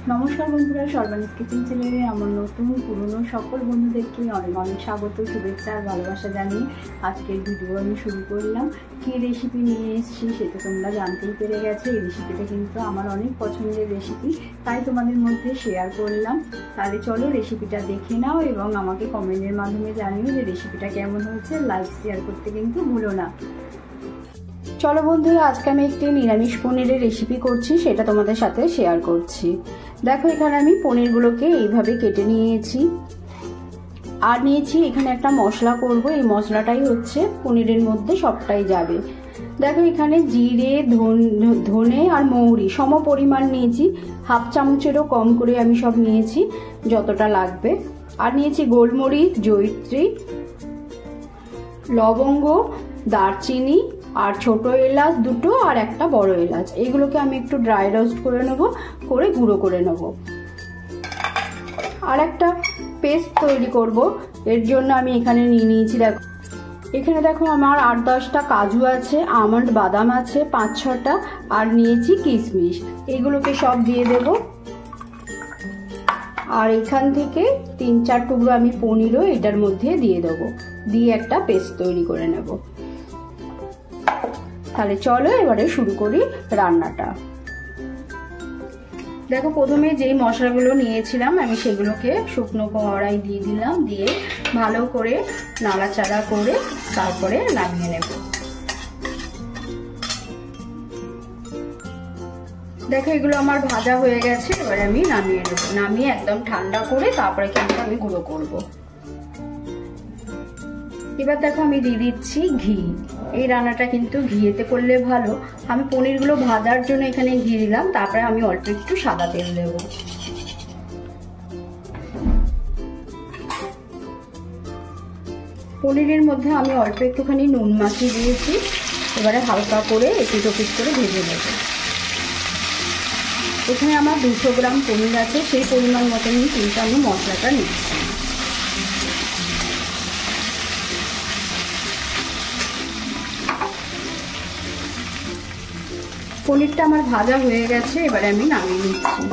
নমস্কার বন্ধুরা, সর্বানিস কিচেন চ্যানেলে আমার নতুন পুরনো সকল বন্ধুদেরকে অনেক অনেক স্বাগত, শুভেচ্ছা আর ভালোবাসা জানিয়ে আজকের ভিডিও আমি শুরু করলাম। কী রেসিপি নিয়ে এসেছি সেটা তোমরা জানতেই পেরে গেছো। এই রেসিপিটা কিন্তু আমার অনেক পছন্দের রেসিপি, তাই তোমাদের মধ্যে শেয়ার করলাম। তাহলে চলো রেসিপিটা দেখে নাও এবং আমাকে কমেন্টের মাধ্যমে জানিও যে রেসিপিটা কেমন হয়েছে। লাইক শেয়ার করতে কিন্তু ভুলো না। চলো বন্ধুরা, আজকে আমি একটি নিরামিষ পনিরের রেসিপি করছি, সেটা তোমাদের সাথে শেয়ার করছি। দেখো, এখানে আমি পনিরগুলোকে এইভাবে কেটে নিয়েছি আর নিয়েছি এখানে একটা মশলা করব। এই মশলাটাই হচ্ছে পনিরের মধ্যে সবটাই যাবে। দেখো, এখানে জিরে, ধনে আর মৌরি সম পরিমাণ নিয়েছি, হাফ চামচেরও কম করে আমি সব নিয়েছি যতটা লাগবে। আর নিয়েছি গোলমরিচ, জয়িত্রী, লবঙ্গ, দারচিনি আর ছোট এলাচ দুটো আর একটা বড় এলাচ। এগুলোকে আমি একটু ড্রাই রোস্ট করে নেব, করে গুঁড়ো করে নেব। আর একটা পেস্ট তৈরি করব, এর জন্য আমি এখানে নিয়ে নিয়েছি, দেখো এখানে দেখো আমার 8-10টা কাজু আছে, আমন্ড বাদাম আছে 5-6টা, আর নিয়েছি কিশমিশ। এগুলোকে সব দিয়ে দেব। আর এখান থেকে 3-4 টুকরো আমি পনিরও এটার মধ্যে দিয়ে দেবো, দিয়ে একটা পেস্ট তৈরি করে নেব। তাহলে চলো এবারে শুরু করি রান্নাটা। দেখো, প্রথমে যেই মশলাগুলো নিয়েছিলাম আমি সেগুলোকে শুকনো কড়াই দিয়ে দিলাম, দিয়ে ভালো করে নাড়াচাড়া করে তারপরে নামিয়ে নেব। দেখো, এগুলো আমার ভাজা হয়ে গেছে, এবারে আমি নামিয়ে নেব। নামিয়ে একদম ঠান্ডা করে তারপরে কিন্তু আমি গুঁড়ো করব। এবার দেখো, আমি দিয়ে দিচ্ছি ঘি। এই রান্নাটা কিন্তু ঘিয়েতে করলে ভালো। আমি পনিরগুলো ভাজার জন্য এখানে ঘি দিলাম, তারপরে আমি অল্প একটু সাদা তেল দেব। পনিরের মধ্যে আমি অল্প একটুখানি নুন মাখিয়ে দিয়েছি। এবারে হালকা করে এপিট ওপিট করে ভেজে নেব। এখানে আমার 200 গ্রাম পনির আছে, সেই পরিমাণ মতনই কিন্তু আমি মশলাটা নিচ্ছি। পনিরটা আমার ভাজা হয়ে গেছে, এবারে আমি নামিয়ে নিচ্ছি।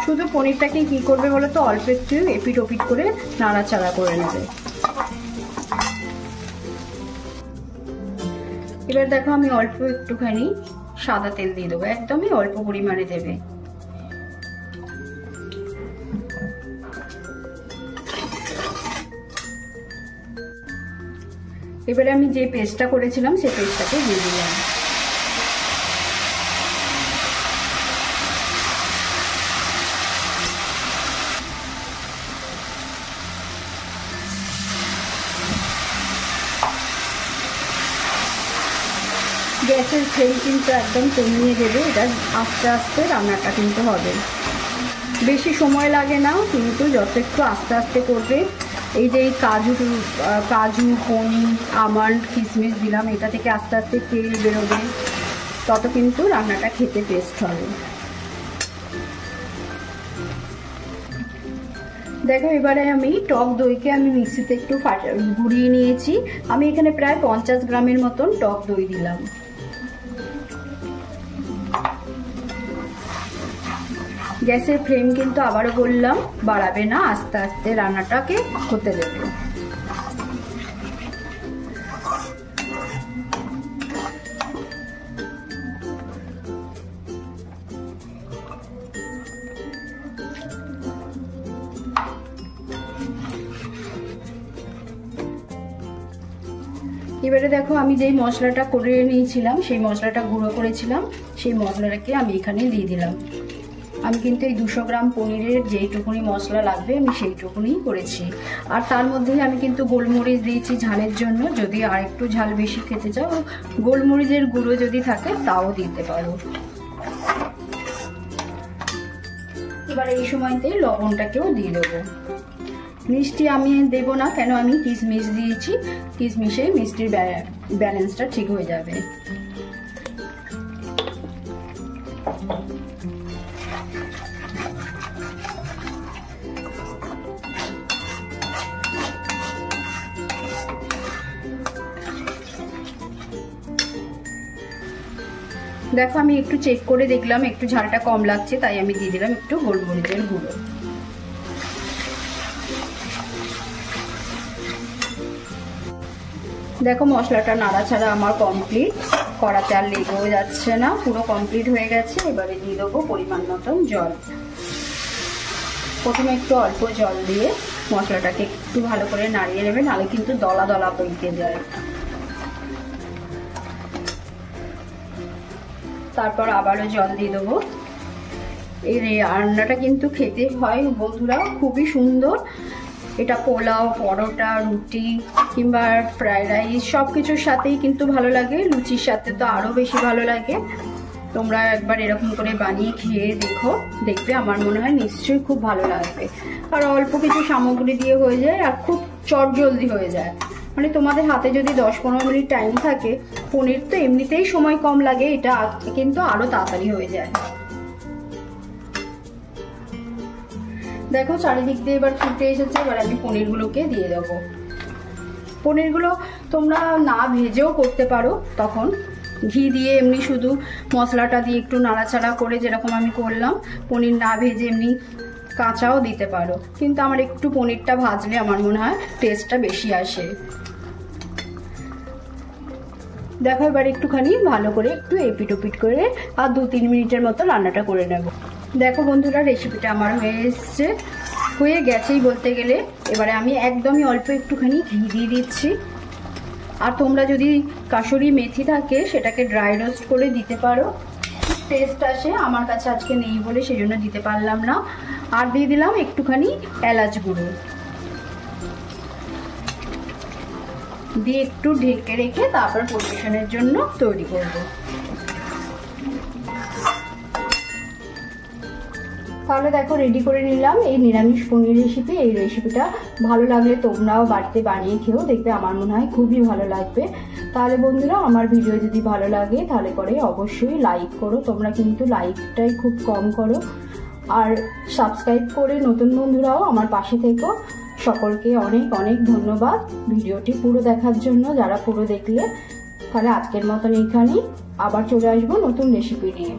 শুধু পনিরটাকে কি করবে বলো তো, অল্প একটু এপিট ওপিট করে নাড়াচাড়া করে নেবে। এবার দেখো, আমি অল্প একটুখানি সাদা তেল দিয়ে দেবো, একদমই অল্প পরিমাণে দেবে। এবারে আমি যে পেস্টটা করেছিলাম সেই পেস্টটাকে দিয়ে দিলাম। গ্যাসের ফ্লেম কিন্তু একদম কমিয়ে দেবে, এটা আস্তে আস্তে রান্নাটা কিন্তু হবে। বেশি সময় লাগে না, কিন্তু যত একটু আস্তে আস্তে করবে। এই যে কাজু, পনির, আমন্ড, কিশমিশ দিলাম, এটা থেকে আস্তে আস্তে তেল বেরোবে, তত কিন্তু রান্নাটা খেতে টেস্ট হবে। দেখো, এবারে আমি টক দইকে আমি মিক্সিতে একটু গুঁড়িয়ে নিয়েছি। আমি এখানে প্রায় 50 গ্রামের মতন টক দই দিলাম। গ্যাসের ফ্লেম কিন্তু আবারও বললাম বাড়াবে না, আস্তে আস্তে রান্নাটাকে হতে দেবে। এবারে দেখো, আমি যেই মশলাটা করে নিয়েছিলাম, সেই মশলাটা গুঁড়ো করেছিলাম, সেই মশলাটাকে আমি এখানে দিয়ে দিলাম। আমি কিন্তু এই 200 গ্রাম পনিরের যেইটুকুনি মশলা লাগবে আমি সেইটুকুনি করেছি। আর তার মধ্যে আমি কিন্তু গোলমরিচ দিয়েছি ঝালের জন্য। যদি আর একটু ঝাল বেশি খেতে চাও, গোলমরিচের গুঁড়ো যদি থাকে তাও দিতে পারো। এবার এই সময়তে লবণটাকেও দিয়ে দেবো। মিষ্টি আমি দেব না, কেন আমি কিশমিশ দিয়েছি, কিশমিশে মিষ্টির ব্যালেন্সটা ঠিক হয়ে যাবে। দেখো আমি একটু চেক করে দেখলাম একটু ঝালটা কম লাগছে, তাই আমি দিয়ে দিলাম একটু গোলমরিচের গুঁড়ো। দেখো মশলাটা নাড়াচাড়া আমার কমপ্লিট, কড়াতে আর লেগেও যাচ্ছে না, পুরো কমপ্লিট হয়ে গেছে। এবারে দিয়ে দেবো পরিমাণ মতন জল। প্রথমে একটু অল্প জল দিয়ে মশলাটাকে একটু ভালো করে নাড়িয়ে নেবে, নাহলে কিন্তু দলা দলা পেকে যায়। তারপর আবারও জল দিয়ে দেবো। এই রান্নাটা কিন্তু খেতে হয় বন্ধুরা খুবই সুন্দর। এটা পোলাও, পরোটা, রুটি কিংবা ফ্রাইড রাইস সব কিছুর সাথেই কিন্তু ভালো লাগে, লুচির সাথে তো আরও বেশি ভালো লাগে। তোমরা একবার এরকম করে বানিয়ে খেয়ে দেখো, দেখবে আমার মনে হয় নিশ্চয়ই খুব ভালো লাগবে। আর অল্প কিছু সামগ্রী দিয়ে হয়ে যায় আর খুব চটজলদি হয়ে যায়। মানে তোমাদের হাতে যদি 10-15 মিনিট টাইম থাকে, পনির তো এমনিতেই সময় কম লাগে, এটা কিন্তু আরও তাড়াতাড়ি হয়ে যায়। দেখো চারিদিক দিয়ে এবার ফুটে এসেছে, এবার আমি পনিরগুলোকে দিয়ে দেবো। পনিরগুলো তোমরা না ভেজেও করতে পারো, তখন ঘি দিয়ে এমনি শুধু মশলাটা দিয়ে একটু নাড়াচাড়া করে যেরকম আমি করলাম, পনির না ভেজে এমনি কাঁচাও দিতে পারো। কিন্তু আমার একটু পনিরটা ভাজলে আমার মনে হয় টেস্টটা বেশি আসে। দেখো এবার একটুখানি ভালো করে একটু এপিট ওপিট করে আর 2-3 মিনিটের মতো রান্নাটা করে নেব। দেখো বন্ধুরা রেসিপিটা আমার হয়ে এসছে, হয়ে গেছেই বলতে গেলে। এবারে আমি একদমই অল্প একটুখানি ঘি দিয়ে দিচ্ছি। আর তোমরা যদি কাসুরি মেথি থাকে সেটাকে ড্রাই রোস্ট করে দিতে পারো, টেস্ট আসে। আমার কাছে আজকে নেই বলে সেই জন্য দিতে পারলাম না। আর দিয়ে দিলাম একটুখানি এলাচ গুঁড়ো দিয়ে একটু ঢেকে রেখে তারপর পরিবেশনের জন্য তৈরি করব। তাহলে দেখো রেডি করে নিলাম এই নিরামিষ পনির রেসিপি। এই রেসিপিটা ভালো লাগলে তোমরাও বাড়িতে বানিয়ে খেও, দেখবে আমার মনে হয় খুবই ভালো লাগবে। তাহলে বন্ধুরা আমার ভিডিও যদি ভালো লাগে তাহলে পরে অবশ্যই লাইক করো, তোমরা কিন্তু লাইকটাই খুব কম করো। আর সাবস্ক্রাইব করে নতুন বন্ধুরাও আমার পাশে থেকো। সকলকে অনেক অনেক ধন্যবাদ ভিডিওটি পুরো দেখার জন্য, যারা পুরো দেখলে। তাহলে আজকের মতন এইখানেই, আবার চলে আসবো নতুন রেসিপি নিয়ে।